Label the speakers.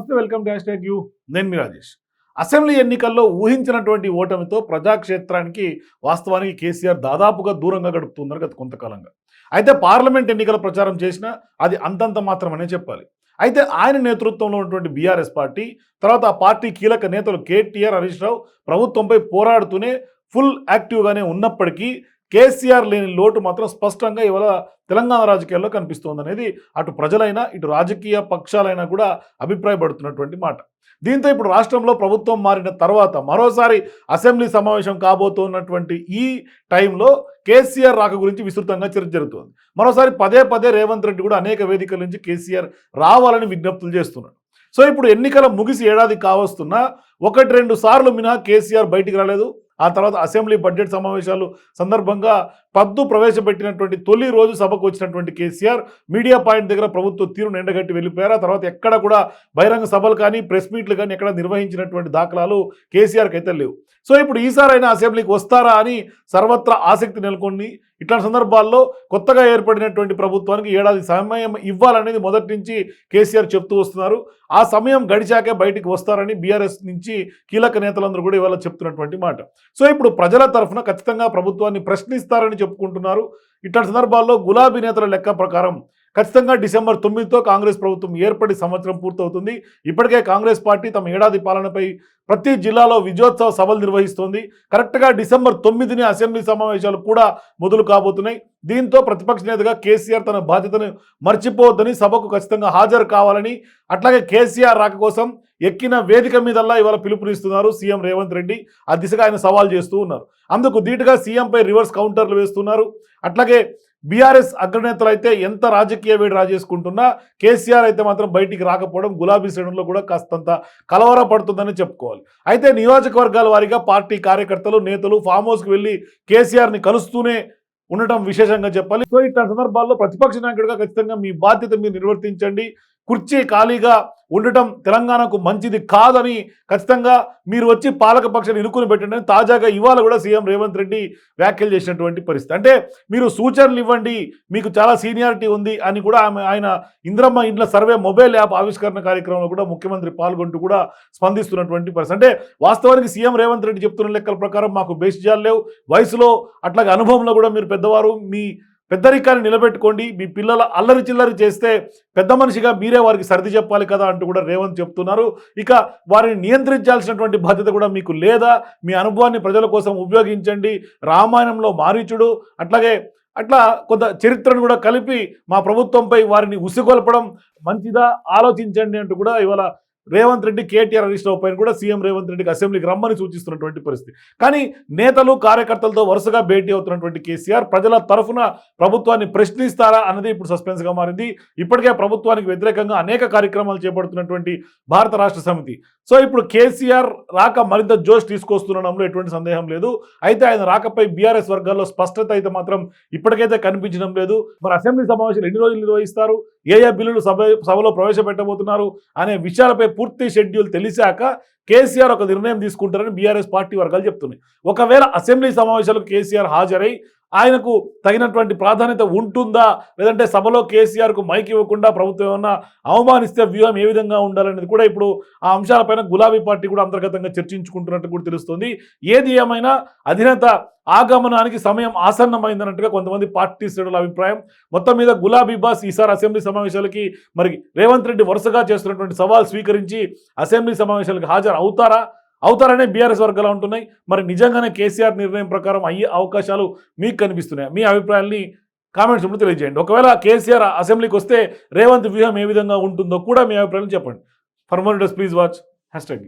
Speaker 1: నమస్తే, welcome to hash tag you. నేను మీ Rajesh. Assembly ఎన్నికల్లో ఊహించినటువంటి ఓటమితో ప్రజాక్షేత్రానికి వాస్తవానికి కేసీఆర్ దాదాపుగా దూరంగా గడుపుతున్నారు గత కొంతకాలంగా. అయితే పార్లమెంట్ ఎన్నికల ప్రచారం చేసినా అది అంతంత మాత్రమనే చెప్పాలి. అయితే ఆయన నేతృత్వంలో ఉన్నటువంటి బీఆర్ఎస్ పార్టీ, తర్వాత ఆ పార్టీ కీలక నేతలు కేటీఆర్, హరీష్ రావు ప్రభుత్వంపై పోరాడుతూనే ఫుల్ యాక్టివ్గానే ఉన్నప్పటికీ కేసీఆర్ లేని లోటు మాత్రం స్పష్టంగా ఇవాళ తెలంగాణ రాజకీయాల్లో కనిపిస్తోందనేది అటు ప్రజలైనా ఇటు రాజకీయ పక్షాలైనా కూడా అభిప్రాయపడుతున్నటువంటి మాట. దీంతో ఇప్పుడు రాష్ట్రంలో ప్రభుత్వం మారిన తర్వాత మరోసారి అసెంబ్లీ సమావేశం కాబోతున్నటువంటి ఈ టైంలో కేసీఆర్ రాక గురించి విస్తృతంగా చర్చ జరుగుతోంది. మరోసారి పదే పదే రేవంత్ రెడ్డి కూడా అనేక వేదికల నుంచి కేసీఆర్ రావాలని విజ్ఞప్తులు చేస్తున్నాడు. సో ఇప్పుడు ఎన్నికల ముగిసి ఏడాది కావస్తున్నా 1-2 సార్లు మినహా కేసీఆర్ బయటికి రాలేదు. ఆ తర్వాత అసెంబ్లీ బడ్జెట్ సమావేశాలు సందర్భంగా పద్దు ప్రవేశపెట్టినటువంటి తొలి రోజు సభకు వచ్చినటువంటి కేసీఆర్ మీడియా పాయింట్ దగ్గర ప్రభుత్వ తీరును ఎండగట్టి వెళ్ళిపోయారు. ఆ తర్వాత ఎక్కడ కూడా బహిరంగ సభలు కానీ ప్రెస్ మీట్లు కానీ ఎక్కడ నిర్వహించినటువంటి దాఖలాలు కేసీఆర్కి అయితే లేవు. సో ఇప్పుడు ఈసారైనా అసెంబ్లీకి వస్తారా అని సర్వత్రా ఆసక్తి నెలకొని ఇట్లాంటి సందర్భాల్లో కొత్తగా ఏర్పడినటువంటి ప్రభుత్వానికి ఏడాది సమయం ఇవ్వాలనేది మొదటి నుంచి కేసీఆర్ చెప్తూ వస్తున్నారు. ఆ సమయం గడిచాకే బయటికి వస్తారని బీఆర్ఎస్ నుంచి కీలక నేతలందరూ కూడా ఇవాళ చెప్తున్నటువంటి మాట. సో ఇప్పుడు ప్రజల తరఫున ఖచ్చితంగా ప్రభుత్వాన్ని ప్రశ్నిస్తారని చెప్పుకుంటున్నారు. ఇట్లాంటి సందర్భాల్లో గులాబీ నేతల లెక్క ప్రకారం ఖచ్చితంగా డిసెంబర్ 9తో కాంగ్రెస్ ప్రభుత్వం ఏర్పడి సంవత్సరం పూర్తవుతుంది. ఇప్పటికే కాంగ్రెస్ పార్టీ తమ ఏడాది పాలనపై ప్రతి జిల్లాలో విజయోత్సవ సభలు నిర్వహిస్తోంది. కరెక్ట్గా డిసెంబర్ 9ని అసెంబ్లీ సమావేశాలు కూడా మొదలు కాబోతున్నాయి. దీంతో ప్రతిపక్ష నేతగా కేసీఆర్ తన బాధ్యతను మర్చిపోవద్దని, సభకు ఖచ్చితంగా హాజరు కావాలని, అట్లాగే కేసీఆర్ రాక కోసం ఎక్కిన వేదిక మీదల్లా ఇవాళ పిలుపునిస్తున్నారు సీఎం రేవంత్ రెడ్డి. ఆ దిశగా ఆయన సవాల్ చేస్తూ ఉన్నారు. అందుకు ధీటుగా సీఎంపై రివర్స్ కౌంటర్లు వేస్తున్నారు. అట్లాగే బీఆర్ఎస్ అగ్రనేతలు అయితే ఎంత రాజకీయ వేడి రాజేసుకుంటున్నా కేసీఆర్ అయితే మాత్రం బయటికి రాకపోవడం గులాబీ శ్రేణుల్లో కూడా కాస్తంత కలవరపడుతుందని చెప్పుకోవాలి. అయితే నియోజకవర్గాల వారీగా పార్టీ కార్యకర్తలు, నేతలు ఫామ్ హౌస్కి వెళ్ళి కేసీఆర్ని కలుస్తూనే ఉండటం విశేషంగా చెప్పాలి. సో ఇట్లాంటి సందర్భాల్లో ప్రతిపక్ష నాయకుడిగా ఖచ్చితంగా మీ బాధ్యత మీరు నిర్వర్తించండి. కుర్చీ ఖాళీగా ఉండటం తెలంగాణకు మంచిది కాదని ఖచ్చితంగా మీరు వచ్చి పాలకపక్షాన్ని ఇరుకుని పెట్టండి అని తాజాగా ఇవాళ కూడా సీఎం రేవంత్ రెడ్డి వ్యాఖ్యలు చేసినటువంటి పరిస్థితి. అంటే మీరు సూచనలు ఇవ్వండి, మీకు చాలా సీనియారిటీ ఉంది అని కూడా ఆయన ఇంద్రమ్మ ఇండ్ల సర్వే మొబైల్ యాప్ ఆవిష్కరణ కార్యక్రమంలో కూడా ముఖ్యమంత్రి పాల్గొంటూ కూడా స్పందిస్తున్నటువంటి పరిస్థితి. అంటే వాస్తవానికి సీఎం రేవంత్ రెడ్డి చెప్తున్న లెక్కల ప్రకారం మాకు బేసిజాలు లేవు, వయసులో అట్లాగే అనుభవంలో కూడా మీరు పెద్దవారు, మీ పెద్దరికాన్ని నిలబెట్టుకోండి, మీ పిల్లల అల్లరి చిల్లరి చేస్తే పెద్ద మనిషిగా మీరే వారికి సర్ది చెప్పాలి కదా అంటూ కూడా రేవంత్ చెప్తున్నారు. ఇక వారిని నియంత్రించాల్సినటువంటి బాధ్యత కూడా మీకు లేదా? మీ అనుభవాన్ని ప్రజల కోసం ఉపయోగించండి. రామాయణంలో మారీచుడు అట్లా కొంత చరిత్రను కూడా కలిపి మా ప్రభుత్వంపై వారిని ఉసిగొల్పడం మంచిదా, ఆలోచించండి అంటూ కూడా ఇవాళ రేవంత్ రెడ్డి కేటీఆర్, హరీష్ రావు పైన కూడా సీఎం రేవంత్ రెడ్డికి అసెంబ్లీకి రమ్మని సూచిస్తున్నటువంటి పరిస్థితి. కానీ నేతలు కార్యకర్తలతో వరుసగా భేటీ అవుతున్నటువంటి కేసీఆర్ ప్రజల తరఫున ప్రభుత్వాన్ని ప్రశ్నిస్తారా అన్నది ఇప్పుడు సస్పెన్స్గా మారింది. ఇప్పటికే ప్రభుత్వానికి వ్యతిరేకంగా అనేక కార్యక్రమాలు చేపడుతున్నటువంటి భారత రాష్ట్ర సమితి. సో ఇప్పుడు కేసీఆర్ రాక మరింత జోష్ తీసుకొస్తుండడంలో ఎటువంటి సందేహం లేదు. అయితే ఆయన రాకపై బీఆర్ఎస్ వర్గాల్లో స్పష్టత అయితే మాత్రం ఇప్పటికైతే కనిపించడం లేదు. మరి అసెంబ్లీ సమావేశాలు ఎన్ని రోజులు నిర్వహిస్తారు, ఏ బిల్లులు సభలో ప్రవేశపెట్టబోతున్నారు అనే విషయాలపై పూర్తి షెడ్యూల్ తెలిసాక కేసీఆర్ ఒక నిర్ణయం తీసుకుంటారని బీఆర్ఎస్ పార్టీ వర్గాలు చెప్తున్నాయి. ఒకవేళ అసెంబ్లీ సమావేశాలకు కేసీఆర్ హాజరై ఆయనకు తగినటువంటి ప్రాధాన్యత ఉంటుందా, లేదంటే సభలో కేసీఆర్కు మైక్ ఇవ్వకుండా ప్రభుత్వం ఏమన్నా అవమానిస్తే వ్యూహం ఏ విధంగా ఉండాలనేది కూడా ఇప్పుడు ఆ అంశాలపైన గులాబీ పార్టీ కూడా అంతర్గతంగా చర్చించుకుంటున్నట్టు కూడా తెలుస్తుంది. ఏది ఏమైనా అధినేత ఆగమనానికి సమయం ఆసన్నమైందన్నట్టుగా కొంతమంది పార్టీ శ్రేణుల అభిప్రాయం. మొత్తం మీద గులాబీ బాస్ ఈసారి అసెంబ్లీ సమావేశాలకి మరి రేవంత్ రెడ్డి వరుసగా చేస్తున్నటువంటి సవాల్ స్వీకరించి అసెంబ్లీ సమావేశాలకు హాజరు అవుతారనే బీఆర్ఎస్ వర్గాలు ఉంటున్నాయి. మరి నిజంగానే కేసీఆర్ నిర్ణయం ప్రకారం అయ్యే అవకాశాలు మీకు కనిపిస్తున్నాయి? మీ అభిప్రాయాన్ని కామెంట్స్ ఇప్పుడు తెలియజేయండి. ఒకవేళ కేసీఆర్ అసెంబ్లీకి వస్తే రేవంత్ వ్యూహం ఏ విధంగా ఉంటుందో కూడా మీ అభిప్రాయాలు చెప్పండి. For more videos please watch hash tag.